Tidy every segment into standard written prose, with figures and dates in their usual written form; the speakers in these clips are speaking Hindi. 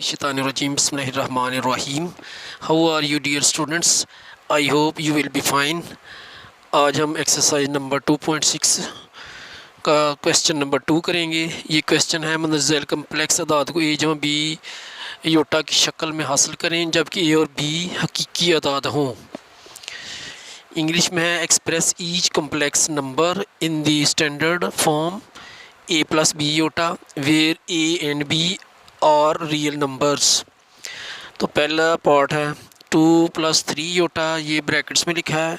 Shaitanirrajim. Bismillahirrahmanirrahim. How are you dear students? I hope you will be fine. आज हम एक्सरसाइज नंबर 2.6 का क्वेश्चन नंबर 2 करेंगे। ये क्वेश्चन है मुनज़्ज़ल कम्प्लेक्स अदाद को ए जमा बी योटा की शक्ल में हासिल करें जबकि ए और बी हकीकी अदाद हों। इंग्लिश में है express each complex number in the standard form A plus B iota where A and B are real numbers. तो पहला पार्ट है 2 + 3 योटा, ये ब्रैकेट्स में लिखा है,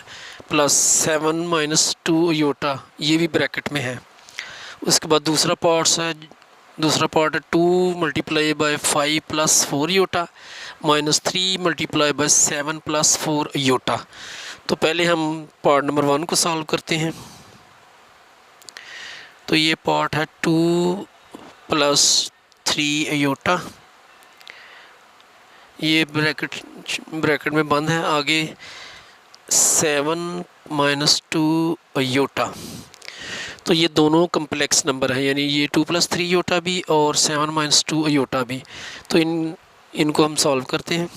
प्लस 7 - 2 योटा, ये भी ब्रैकेट में है। उसके बाद दूसरा पार्ट है 2 × 5 + 4 योटा -3 × 7 + 4 योटा। तो पहले हम पार्ट नंबर 1 को सॉल्व करते हैं। तो ये पार्ट है 2 + 3 योटा, ये ब्रैकेट में बंद है। आगे 7 - 2 योटा, तो ये दोनों कम्प्लेक्स नंबर है, यानी ये 2 + 3 योटा भी और 7 - 2 योटा भी। तो इनको हम सॉल्व करते हैं।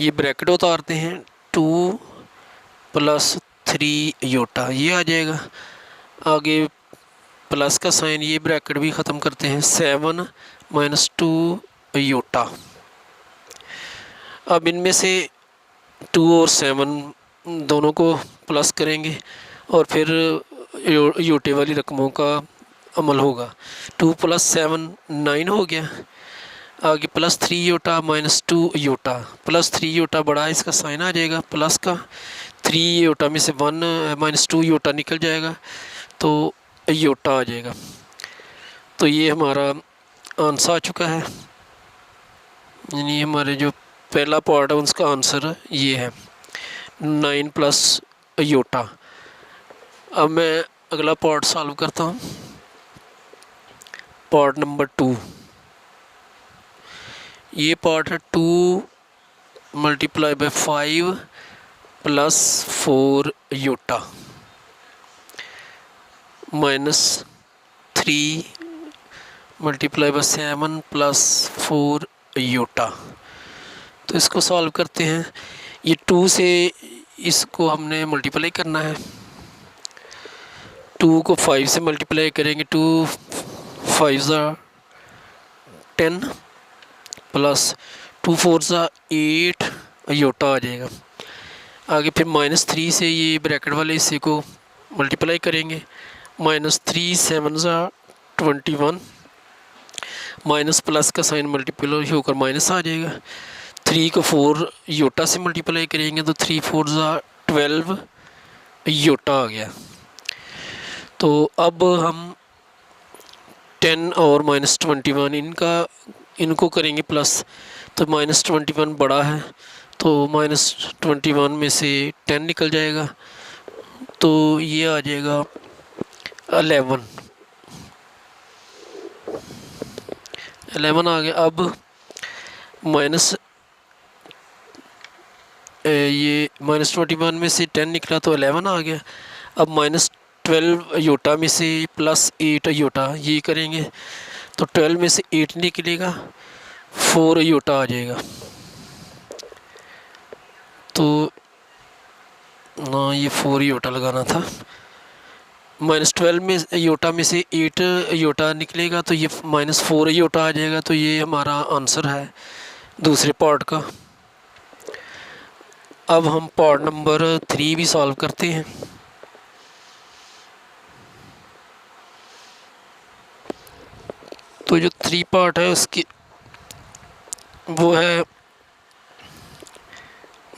ये ब्रैकेट उतारते हैं, 2 + 3 योटा ये आ जाएगा। आगे प्लस का साइन, ये ब्रैकेट भी ख़त्म करते हैं, 7 - 2 योटा। अब इनमें से 2 और 7 दोनों को प्लस करेंगे और फिर योटे वाली रकमों का अमल होगा। 2 + 7 9 हो गया। आगे +3 योटा -2 योटा, +3 योटा बड़ा है, इसका साइन आ जाएगा प्लस का। 3 योटा में से 1 - 2 योटा निकल जाएगा तो योटा आ जाएगा। तो ये हमारा आंसर आ चुका है, यानी हमारे जो पहला पार्ट है उसका आंसर ये है 9 + योटा। अब मैं अगला पार्ट सॉल्व करता हूँ, पार्ट नंबर 2। ये पार्ट है 2 × 5 + 4 योटा -3 × 7 + 4 योटा। तो इसको सॉल्व करते हैं। ये 2 से इसको हमने मल्टीप्लाई करना है, 2 को 5 से मल्टीप्लाई करेंगे, 2 × 5 = 10 + 2 × 4 = 8 योटा आ जाएगा। आगे फिर -3 से ये ब्रैकेट वाले हिस्से को मल्टीप्लाई करेंगे, -3 × 7 = 21, माइनस प्लस का साइन मल्टीप्लाई होकर माइनस आ जाएगा। 3 को 4 योटा से मल्टीप्लाई करेंगे तो 3 × 4 = 12 योटा आ गया। तो अब हम 10 और -21 इनको करेंगे प्लस, तो -21 बड़ा है तो -21 में से 10 निकल जाएगा, तो ये आ जाएगा 11 आ गया। अब ये -21 में से 10 निकला तो 11 आ गया। अब -12 योटा में से +8 योटा ये करेंगे तो 12 में से 8 निकलेगा, 4 योटा आ जाएगा। तो ना, ये 4 योटा लगाना था। -12 में योटा में से 8 योटा निकलेगा तो ये -4 योटा आ जाएगा। तो ये हमारा आंसर है दूसरे पार्ट का। अब हम पार्ट नंबर 3 भी सॉल्व करते हैं। तो जो 3 पार्ट है उसकी वो है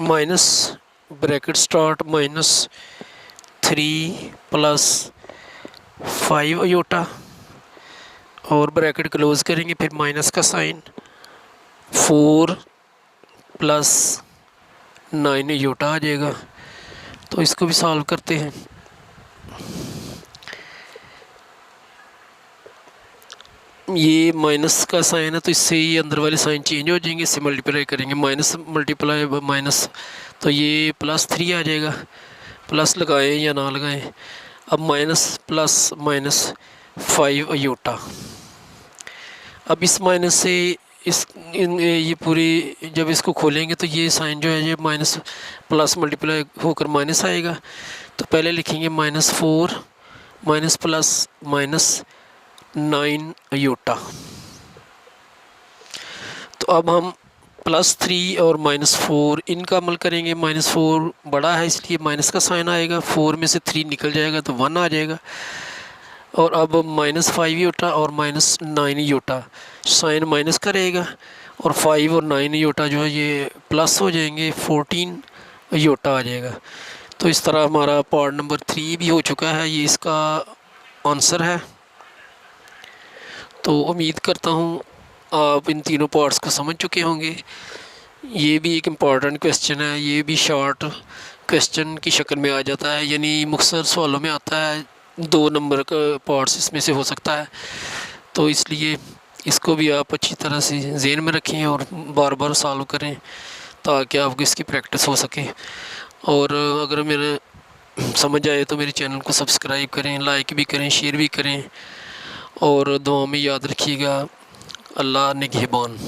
माइनस ब्रैकेट स्टार्ट -3 + 5 योटा और ब्रैकेट क्लोज करेंगे, फिर माइनस का साइन, 4 + 9 योटा आ जाएगा। तो इसको भी सॉल्व करते हैं। ये माइनस का साइन है तो इससे ये अंदर वाले साइन चेंज हो जाएंगे, इससे मल्टीप्लाई करेंगे, माइनस मल्टीप्लाई माइनस, तो ये +3 आ जाएगा। प्लस लगाएं या ना लगाएं। अब -+- 5 योटा। अब इस माइनस से ये पूरी जब इसको खोलेंगे तो ये साइन जो है ये माइनस प्लस मल्टीप्लाई होकर माइनस आएगा। तो पहले लिखेंगे -4 माइनस प्लस -9 अयोटा। तो अब हम +3 और -4 इनका अमल करेंगे। -4 बड़ा है इसलिए माइनस का साइन आएगा, 4 में से 3 निकल जाएगा तो 1 आ जाएगा। और अब -5 योटा और -9 योटा साइन माइनस का रहेगा और 5 और 9 योटा जो है ये प्लस हो जाएंगे, 14 योटा आ जाएगा। तो इस तरह हमारा पार्ट नंबर 3 भी हो चुका है, ये इसका आंसर है। तो उम्मीद करता हूँ आप इन तीनों पार्ट्स को समझ चुके होंगे। ये भी एक इम्पॉर्टेंट क्वेश्चन है, ये भी शॉर्ट क्वेश्चन की शक्ल में आ जाता है, यानी मुख्तसर सवालों में आता है, 2 नंबर का पार्ट्स इसमें से हो सकता है। तो इसलिए इसको भी आप अच्छी तरह से ज़हन में रखें और बार बार सॉल्व करें ताकि आपको इसकी प्रैक्टिस हो सके। और अगर मेरे समझ आए तो मेरे चैनल को सब्सक्राइब करें, लाइक भी करें, शेयर भी करें और दुआ में याद रखिएगा। अल्लाह निगहबान।